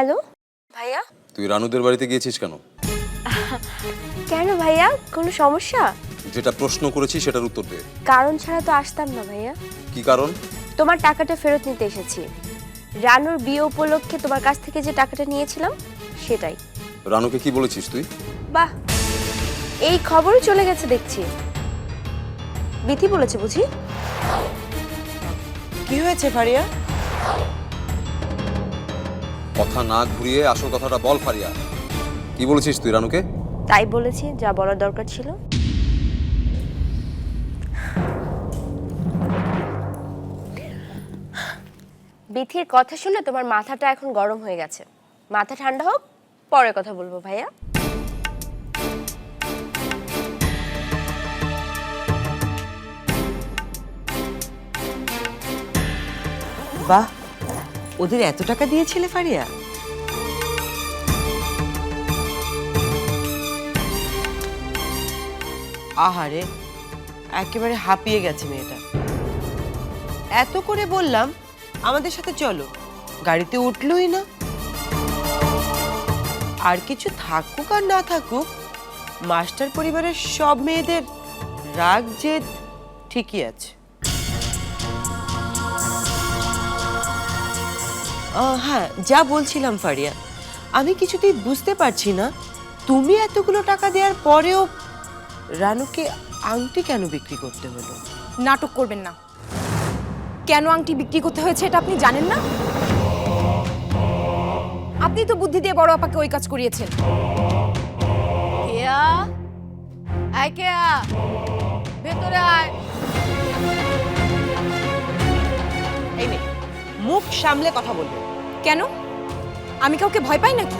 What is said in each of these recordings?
Hello ভাইয়া। তুই রানুদের বাড়িতে গিয়েছিস কেন? কেন ভাইয়া, কোনো সমস্যা? যেটা প্রশ্ন করেছি সেটার উত্তর দে। কারণ ছাড়া তো আসতাম না ভাইয়া। কি কারণ? তোমার টাকাটা ফেরত নিতে এসেছি। রানুর বিয়ে উপলক্ষে তোমার কাছ থেকে যে টাকাটা নিয়েছিলাম সেটাই। রানুকে কি বলেছিস তুই? বাহ, এই খবরও চলে গেছে দেখছি। বিথি বলেছে বুঝি? কি হয়েছে ফারিয়া? কথা না ঘুরিয়ে আসল কথাটা বল ফারিয়া। কি বলেছিস তুই রানুকে? তাই বলেছি যা বলার দরকার ছিল। বিথির কথা শুনে তোমার মাথাটা এখন গরম হয়ে গেছে। মাথা ঠান্ডা হোক, পরে কথা বলবো ভাইয়া। বাহ, ওদের এত টাকা দিয়েছিলে ফারিয়া? আহারে, একেবারে হাঁপিয়ে গেছে মেয়েটা। এত করে বললাম আমাদের সাথে চলো, গাড়িতে উঠলই না। আর কিছু থাকুক আর না থাকুক, মাস্টার পরিবারের সব মেয়েদের রাগ জেদ ঠিকই আছে। হ্যাঁ, যা বলছিলাম ফারিয়া, আমি কিছুতেই বুঝতে পারছি না তুমি এতগুলো টাকা দেওয়ার পরেও রানুকে আংটি কেন বিক্রি করতে হলো? নাটক করবেন না। কেন আংটি বিক্রি করতে হয়েছে এটা আপনি জানেন না? আপনি তো বুদ্ধি দিয়ে বড় আপাকে ওই কাজ করিয়েছেন। কেয়া, আয় কেয়া, ভেতরে আয়। এই নে, মুখ সামলে কথা বলবে। কেন? আমি কাউকে ভয় পাই নাকি?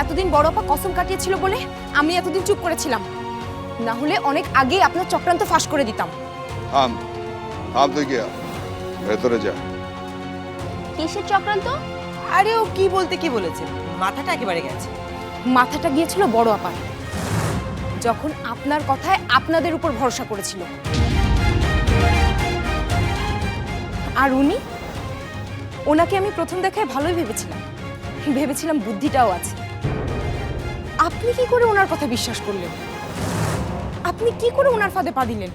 এতদিন বড় আপা কসম কাটিয়েছিল বলে আমি এতদিন চুপ করেছিলাম, না হলে অনেক আগেই আপনার চক্রান্ত ফাঁস করে দিতাম। থাম থাম, তুই গিয়া ভেতরে যা। কিসের চক্রান্ত? আরে ও কি বলতে কি বলেছে, মাথাটা একেবারে গেছে। মাথাটা গিয়েছিল বড় আপার, যখন আপনার কথায় আপনাদের উপর ভরসা করেছিল। আর উনি, ওনাকে আমি প্রথম দেখায় ভালোই ভেবেছিলাম বুদ্ধিটাও আছে। আপনি কি করে ওনার কথা বিশ্বাস করলেন? আপনি কি করে ওনার ফাঁদে পা দিলেন?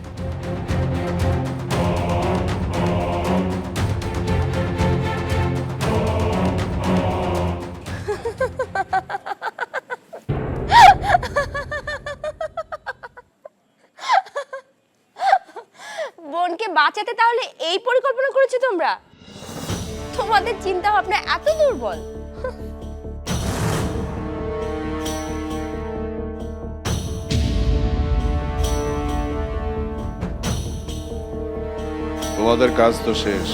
বোনকে বাঁচাতে তাহলে এই পরিকল্পনা করেছো তোমরা? তোমাদের চিন্তা ভাবনা এত দুর্বল? তোমাদের কাজ তো শেষ,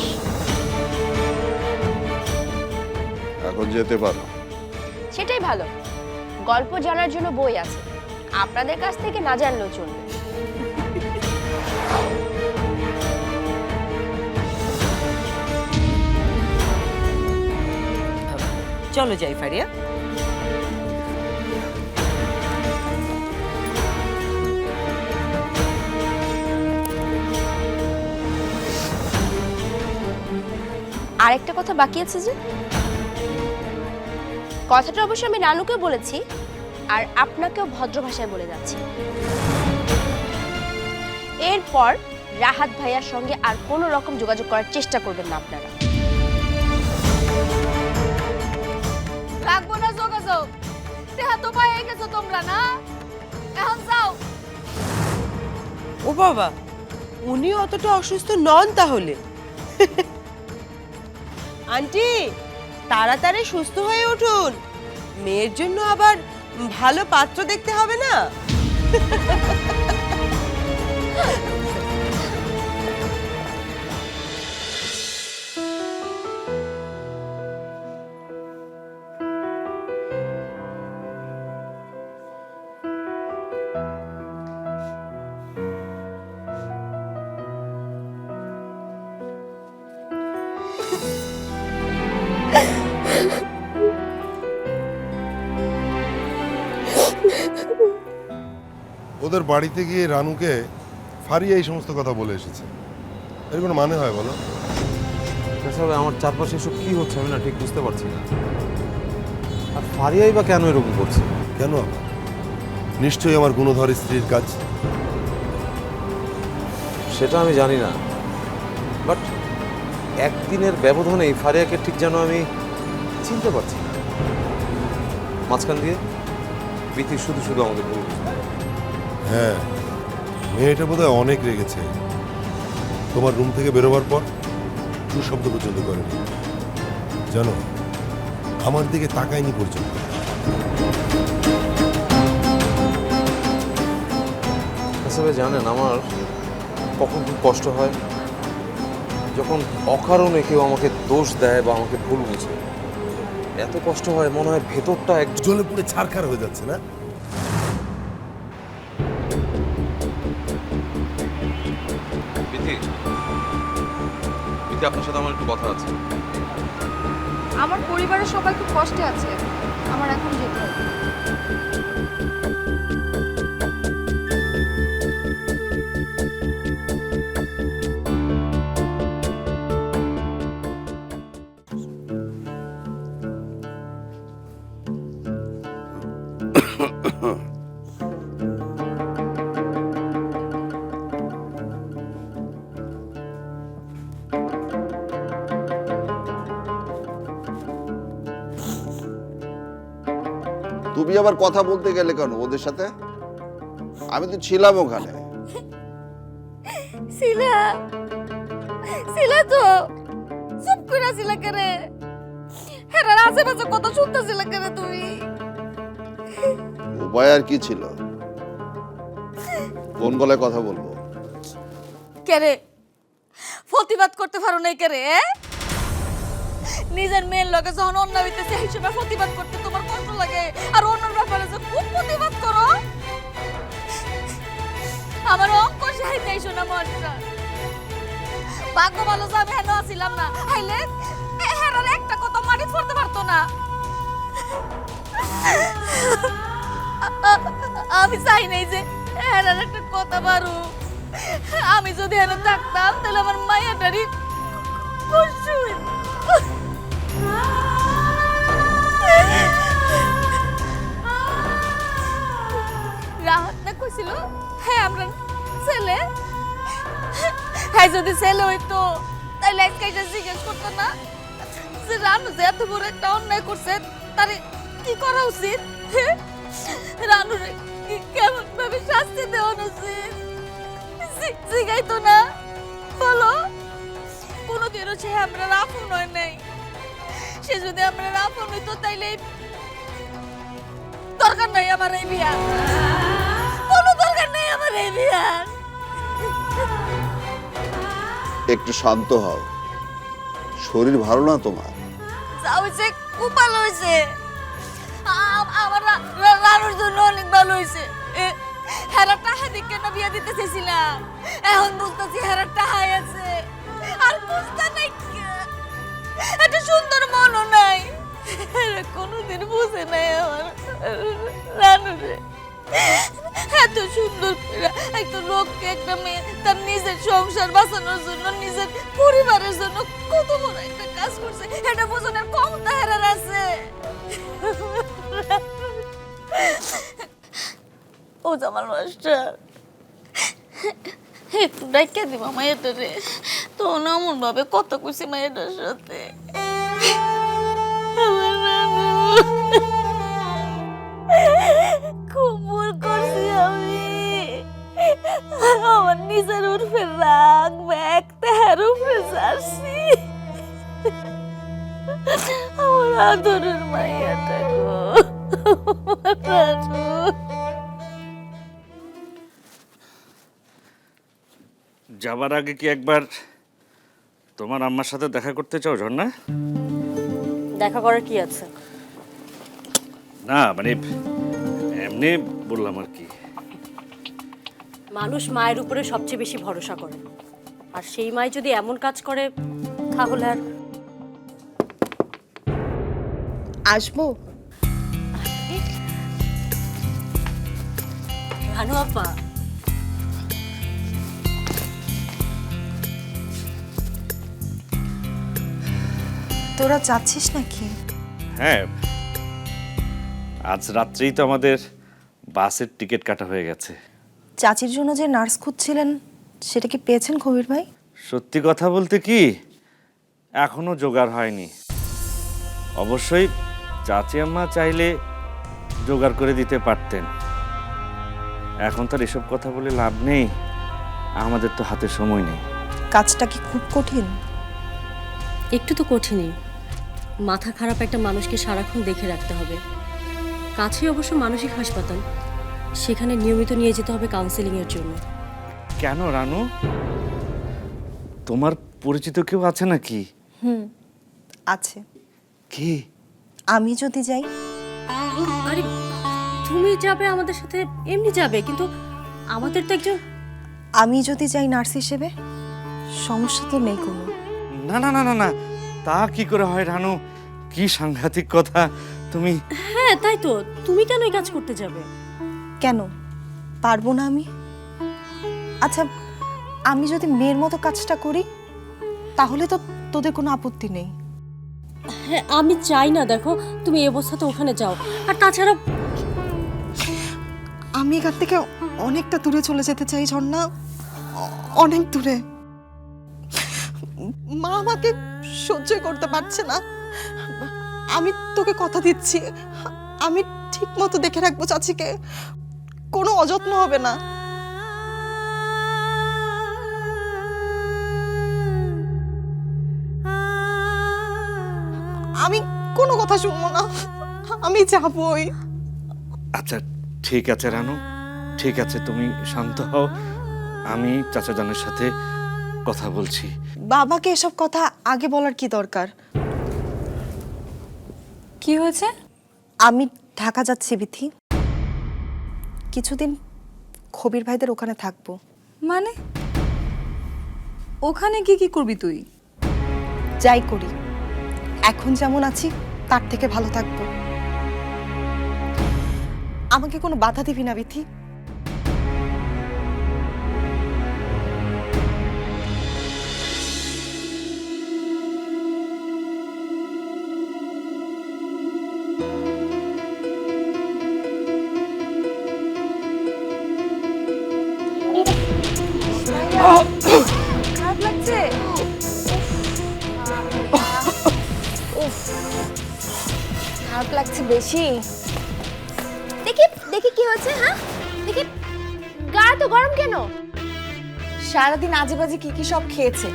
এখন যেতে পারো। সেটাই ভালো। গল্প জানার জন্য বই আছে, আপনাদের কাছ থেকে না জানলেও চলবে। চলো যাই ফারিয়া। আরেকটা কথা বাকি আছে যে, কথাটা অবশ্য আমি রানুকেও বলেছি আর আপনাকেও ভদ্র ভাষায় বলে যাচ্ছি। এরপর রাহাত ভাইয়ার সঙ্গে আর কোনো রকম যোগাযোগ করার চেষ্টা করবেন না আপনারা। রাখবো না যোগাযোগ, দেহা তো পায়ে গেছো তোমরা না, এখন যাও। ও বাবা, উনি অতটা অসুস্থ নন তাহলে? আন্টি, তাড়াতাড়ি সুস্থ হয়ে উঠুন, মেয়ের জন্য আবার ভালো পাত্র দেখতে হবে না? ওদের বাড়িতে গিয়ে রানুকে ফারিয়া এই সমস্ত কথা বলে এসেছে, এর কোনো মানে হয় বলো? আসলে আমার চারপাশে এসব কি হচ্ছে আমি না ঠিক বুঝতে পারছি না। আর ফারিয়াই বা কেন এরকম করছে? কেন আবার? নিশ্চয়ই আমার গুণধর স্ত্রীর কাজ। সেটা আমি জানি না, বাট একদিনের ব্যবধানেই ফারিয়াকে ঠিক যেন আমি চিনতে পারছি না। মাঝখান দিয়ে বিথি শুধু শুধু আমাকে ভুল বুঝতে। হ্যাঁ, মেয়েটা বোধহয় অনেক রেগেছে। তোমার রুম থেকে বেরোবার পর টু শব্দ পর্যন্ত করেনি, জানো, আমার দিকে তাকায়নি পর্যন্ত। আসলে জানেন, আমার কখন খুব কষ্ট হয় যখন অকারণে কেউ আমাকে দোষ দেয় বা আমাকে ভুল বুঝে। এত কষ্ট হয় মনে হয় ভেতরটা এক জলে পুড়ে ছারখার হয়ে যাচ্ছে না? বিথি, বিথি, আপনার সাথে আমার একটু কথা আছে। আমার পরিবারের সবাই খুব কষ্টে আছে, আমার এখন যেতে হবে। তুমি আবার কথা বলতে গেলে কেন ওদের সাথে? আমি তো ছিলাম ওখানে। শিলা শিলা তো চুপ করে শিলা করে হেরার আশেপাশে কত শুনতেছিল করে তুমি। উপায় আর কি ছিল? কোন গলায় কথা বলবো? কেরে প্রতিবাদ করতে পারো নাই কেরে? নিজের মেয়ের লগে যখন অন্য হইতেছে হিসেবে প্রতিবাদ করতে তোমার কষ্ট লাগে, আর অন্যর ব্যাপারে যে খুব প্রতিবাদ করো। আমার অঙ্ক সাহিত্য শোনা মনটা ভাগ্য ভালো যে আমি হেন আসিলাম না, হাইলে হেরার একটা কথা মাটি পড়তে পারতো না। আমি চাই নাই যে হেরার একটা কথা পারু। আমি যদি হেন থাকতাম তাহলে আমার মায়াটারই কষ্ট হইতো। রাহাত না কইছিল হ্যাঁ আমরা ছেলে, হ্যাঁ যদি ছেলে হইতো তাহলে আজকে এটা জিজ্ঞেস করতো না যে রানু যে এত বড় একটা অন্যায় করছে তার কি করা উচিত? রানুর কেমন ভাবে শাস্তি দেওয়া উচিত জিগাইতো না? বলো, কোনোদিনও সে আমরা আপন হয় নাই। সে যদি আমরা আপন হইতো তাইলে দরকার নাই আমার এই বিয়া, কোনো দরকার নাই আমার এই বিয়ার। একটু শান্ত হও, শরীর ভালো না তোমার। যা হয়েছে খুব ভালো হয়েছে, আমার রানুর জন্য অনেক ভালো হয়েছে। হেরার টাহা দিক কেন বিয়া দিতে চেয়েছিলাম, এখন বুঝতেছি হেরার টাহাই আছে আর বুঝতে নাই একটা সুন্দর মনও নাই। কোনোদিন বুঝে নাই আমার রানুরে। এত সুন্দর একটা লোককে একটা মেয়ে তার নিজের সংসার বাঁচানোর জন্য নিজের পরিবারের জন্য কত বড় একটা কাজ করছে, এটা বোঝানোর ক্ষমতা হেরার আছে। ও জামাল মাস্টার একটু ডাইকা দিবা মায়েরটারে, তো এমন ভাবে কথা কইছে মায়েরটার সাথে। খুব ভুল করছি আমি, আমার নিজের উর্ফে রাগ ব্যাগ তাহার উপরে যাচ্ছি। আমার আদরের মাইয়াটা গো, যাবার আগে কি একবার তোমার আম্মার সাথে দেখা করতে চাও ঝর্ণা? দেখা করার কি আছে? না মানে এমনি বললাম আর কি। মানুষ মায়ের উপরে সবচেয়ে বেশি ভরসা করে, আর সেই মাই যদি এমন কাজ করে তাহলে আর আসবো? রানু আপা, তোরা যাচ্ছিস নাকি? হ্যাঁ, আজ রাত্রেই তো আমাদের বাসের টিকিট কাটা হয়ে গেছে। চাচির জন্য যে নার্স খুঁজছিলেন সেটা কি পেয়েছেন কবির ভাই? সত্যি কথা বলতে কি, এখনো জোগাড় হয়নি। অবশ্যই চাচি আম্মা চাইলে জোগাড় করে দিতে পারতেন। এখন তো আর এসব কথা বলে লাভ নেই, আমাদের তো হাতে সময় নেই। কাজটা কি খুব কঠিন? একটু তো কঠিনই। মাথা খারাপ একটা মানুষকে সারাক্ষণ দেখে রাখতে হবে। কাছে অবশ্য মানসিক হাসপাতাল, সেখানে নিয়মিত নিয়ে যেতে হবে কাউন্সেলিংয়ের জন্য। কেন রানু, তোমার পরিচিত কেউ আছে নাকি? আছে। কি? আমি যদি যাই? আরে তুমি যাবে আমাদের সাথে, এমনি যাবে, কিন্তু আমাদের তো একজন। আমি যদি যাই নার্স হিসেবে? সমস্যা তো নেই কোনো। না না না না না, তা কি করে হয় রানু? কি সাংঘাতিক কথা তুমি। হ্যাঁ তাই তো, তুমি কেন এই কাজ করতে যাবে? কেন পারবো না আমি? আচ্ছা, আমি যদি মেয়ের মতো কাজটা করি তাহলে তো তোদের কোনো আপত্তি নেই? হ্যাঁ আমি চাই না, দেখো তুমি এই অবস্থাতে ওখানে যাও। আর তাছাড়া আমি এখান থেকে অনেকটা দূরে চলে যেতে চাই ঝর্ণা, অনেক দূরে। মা আমাকে সহ্য করতে পারছে না। আমি তোকে কথা দিচ্ছি, আমি ঠিক মতো দেখে রাখবো চাচিকে, কোনো অযত্ন হবে না। আমি কোনো কথা শুনবো না, আমি যাবই। আচ্ছা ঠিক আছে রানু, ঠিক আছে, তুমি শান্ত হও, আমি চাচা জানের সাথে কথা বলছি। বাবাকে এসব কথা আগে বলার কি দরকার? কি হয়েছে? আমি ঢাকা যাচ্ছি বিথি, কিছুদিন খবির ভাইদের ওখানে থাকবো। মানে ওখানে কি কি করবি তুই? যাই করি, এখন যেমন আছি তার থেকে ভালো থাকবো। আমাকে কোনো বাধা দিবি না বিথি। খারাপ লাগছে? খারাপ লাগছে বেশি? দেখি দেখি কি হচ্ছে। হ্যাঁ দেখি, গা তো গরম কেন? সারাদিন আজে বাজে কি কি সব খেয়েছে,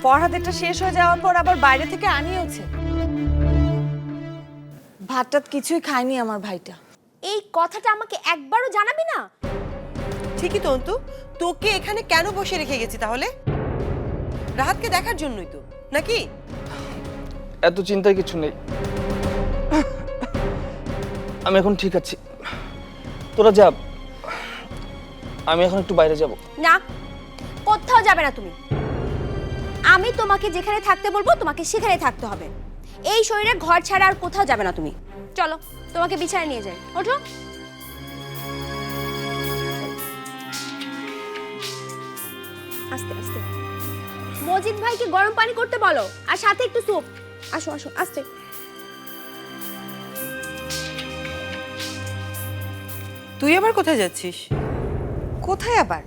ফরহাদেরটা শেষ হয়ে যাওয়ার পর আবার বাইরে থেকে আনিয়েছে। ভাতটা কিছুই খায়নি আমার ভাইটা। এই কথাটা আমাকে একবারও জানাবি না? ঠিকই তো অন্তু, তোকে এখানে কেন বসে রেখে গেছি তাহলে? রাহাতকে দেখার জন্যই তো, নাকি? এত চিন্তায় কিছু নেই, আমি এখন ঠিক আছি। তোরা যা, আমি এখন একটু বাইরে যাব। না, কোথাও যাবে না তুমি। আমি তোমাকে যেখানে থাকতে বলবো তোমাকে সেখানে থাকতে হবে। এই শরীরে ঘর ছাড়া আর কোথাও যাবে না তুমি। চলো তোমাকে বিছানায় নিয়ে যাই, ওঠো। আস্তে আস্তে। মজিদ ভাইকে গরম পানি করতে বলো, আর সাথে একটু স্যুপ। আসো আসো আস্তে। তুই আবার কোথায় যাচ্ছিস? কোথায় আবার?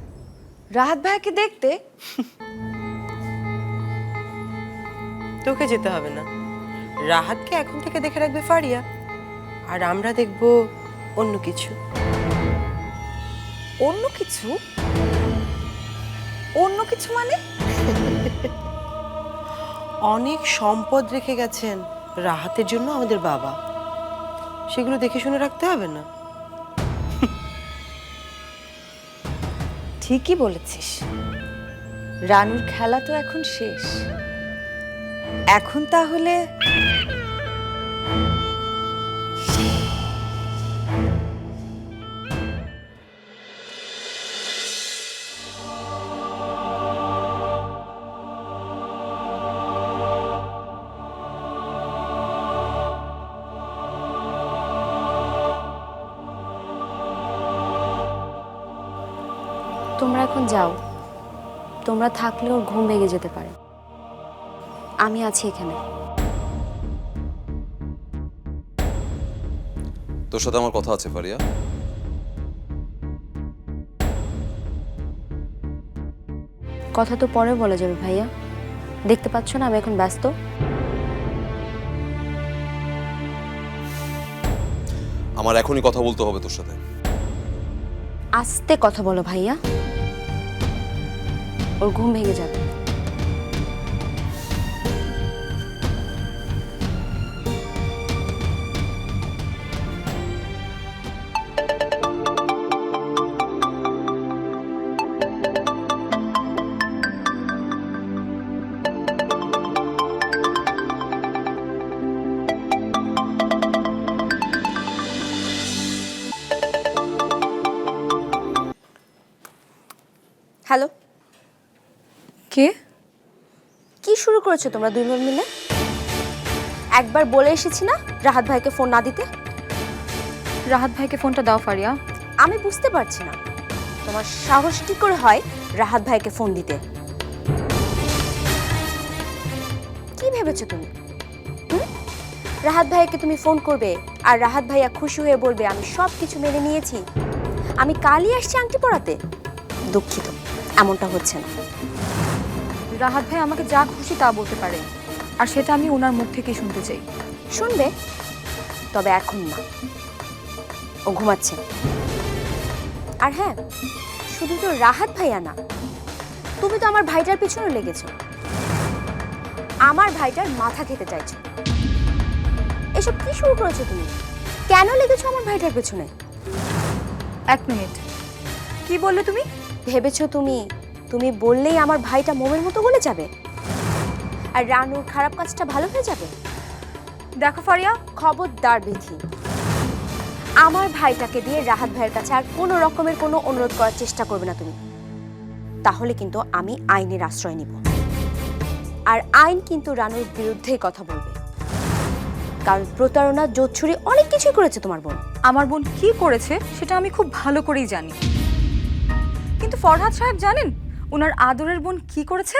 রাহাত ভাইকে দেখতে। তোকে যেতে হবে না, রাহাতকে এখন থেকে দেখে রাখবে ফারিয়া, আর আমরা দেখব অন্য কিছু। অন্য কিছু? অন্য কিছু মানে? অনেক সম্পদ রেখে গেছেন রাহাতের জন্য আমাদের বাবা, সেগুলো দেখে শুনে রাখতে হবে না? ঠিকই বলেছিস, রানুর খেলা তো এখন শেষ। এখন তাহলে তোমরা এখন যাও, তোমরা থাকলে ওর ঘুম ভেঙে যেতে পারে। আমি আছি এখানে। তোর সাথে আমার কথা আছে ফারিয়া। কথা তো পরে বলা যাবে ভাইয়া, দেখতে পাচ্ছ না আমি এখন ব্যস্ত। আমার এখনই কথা বলতে হবে তোর সাথে। আস্তে কথা বলো ভাইয়া, ওর ঘুম ভেঙে যাবে। হ্যালো, কে? কি শুরু করেছো তোমরা দুই বোন মিলে? একবার বলে এসেছি না রাহাত ভাইকে ফোন না দিতে। রাহাত ভাইকে ফোনটা দাও ফারিয়া। আমি বুঝতে পারছি না তোমার সাহস কি করে হয় রাহাত ভাইকে ফোন দিতে। কি ভেবেছো তুমি? রাহাত ভাইকে তুমি ফোন করবে আর রাহাত ভাইয়া খুশি হয়ে বলবে আমি সব কিছু মেনে নিয়েছি, আমি কালই আসছি আংটি পরাতে। দুঃখিত, এমনটা হচ্ছে না। রাহাত ভাই আমাকে যা খুশি তা বলতে পারে, আর সেটা আমি ওনার মুখ থেকেই শুনতে চাই। শুনবে, তবে এখন না, ও ঘুমাচ্ছে। আর হ্যাঁ, শুধু তো রাহাত ভাইয়া না, তুমি তো আমার ভাইটার পিছনে লেগেছো, আমার ভাইটার মাথা খেতে চাইছো। এসব কি শুরু করেছো তুমি? কেন লেগেছো আমার ভাইটার পেছনে? এক মিনিট, কি বললে তুমি? ভেবেছো তুমি বললেই আমার ভাইটা মোমের মতো গলে যাবে আর রানুর খারাপ কাজটা ভালো হয়ে যাবে? দেখো ফারিয়া, খবরদার বিথি, আমার ভাইটাকে দিয়ে রাহাত ভাইয়ের কাছে আর কোনো রকমের কোনো অনুরোধ করার চেষ্টা করবে না তুমি, তাহলে কিন্তু আমি আইনের আশ্রয় নিব। আর আইন কিন্তু রানুর বিরুদ্ধেই কথা বলবে, কারণ প্রতারণা, জোচ্ছুরি অনেক কিছুই করেছে তোমার বোন। আমার বোন কি করেছে সেটা আমি খুব ভালো করেই জানি, কিন্তু ফরহাদ সাহেব জানেন ওনার আদরের বোন কি করেছে?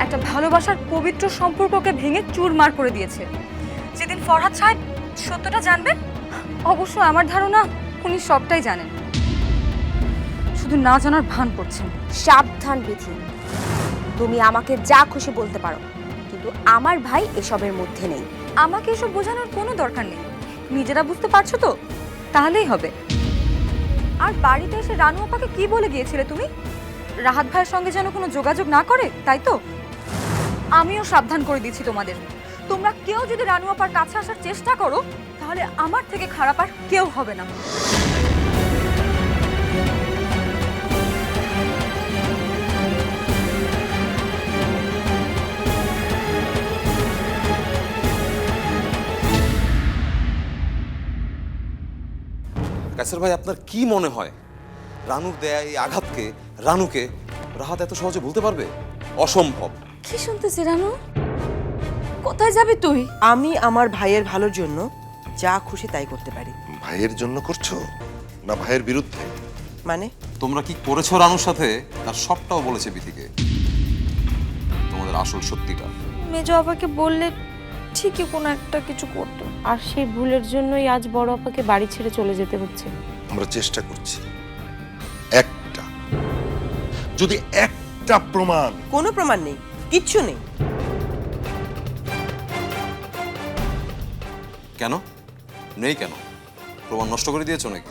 একটা ভালোবাসার পবিত্র সম্পর্ককে ভেঙে চুরমার করে দিয়েছে। যেদিন ফরহাদ সাহেব সত্যটা জানবেন, অবশ্য আমার ধারণা উনি সবটাই জানেন, শুধু না জানার ভান করছেন। সাবধান বিথি, তুমি আমাকে যা খুশি বলতে পারো, কিন্তু আমার ভাই এসবের মধ্যে নেই। আমাকে এসব বোঝানোর কোনো দরকার নেই, নিজেরা বুঝতে পারছো তো, তাহলেই হবে। আর বাড়িতে এসে রানু আপাকে কি বলে গিয়েছিলে তুমি? রাহাত ভাইয়ের সঙ্গে যেন কোনো যোগাযোগ না করে, তাই তো? আমিও সাবধান করে দিচ্ছি তোমাদের, তোমরা কেউ যদি রানু আপার কাছে আসার চেষ্টা করো, তাহলে আমার থেকে খারাপ আর কেউ হবে না। কায়সার ভাই, আপনার কি মনে হয় রানুর দেয়া এই আঘাতকে রানুকে রাহাত এত সহজে ভুলতে পারবে? অসম্ভব। কি শুনতেছি রানু? কোথায় যাবি তুই? আমি আমার ভাইয়ের ভালোর জন্য যা খুশি তাই করতে পারি। ভাইয়ের জন্য করছো না ভাইয়ের বিরুদ্ধে? মানে তোমরা কি করেছো রানুর সাথে তার সবটাও বলেছে বিথিকে, তোমাদের আসল সত্যিটা। মেজো আপাকে বললে ঠিকই কোনো একটা কিছু করতো। আর সেই ভুলের জন্যই আজ বড় আপাকে বাড়ি ছেড়ে চলে যেতে হচ্ছে। আমরা চেষ্টা করছি, একটা যদি একটা প্রমাণ। কোনো প্রমাণ নেই, কিচ্ছু নেই। কেন নেই? কেন প্রমাণ নষ্ট করে দিয়েছো নাকি?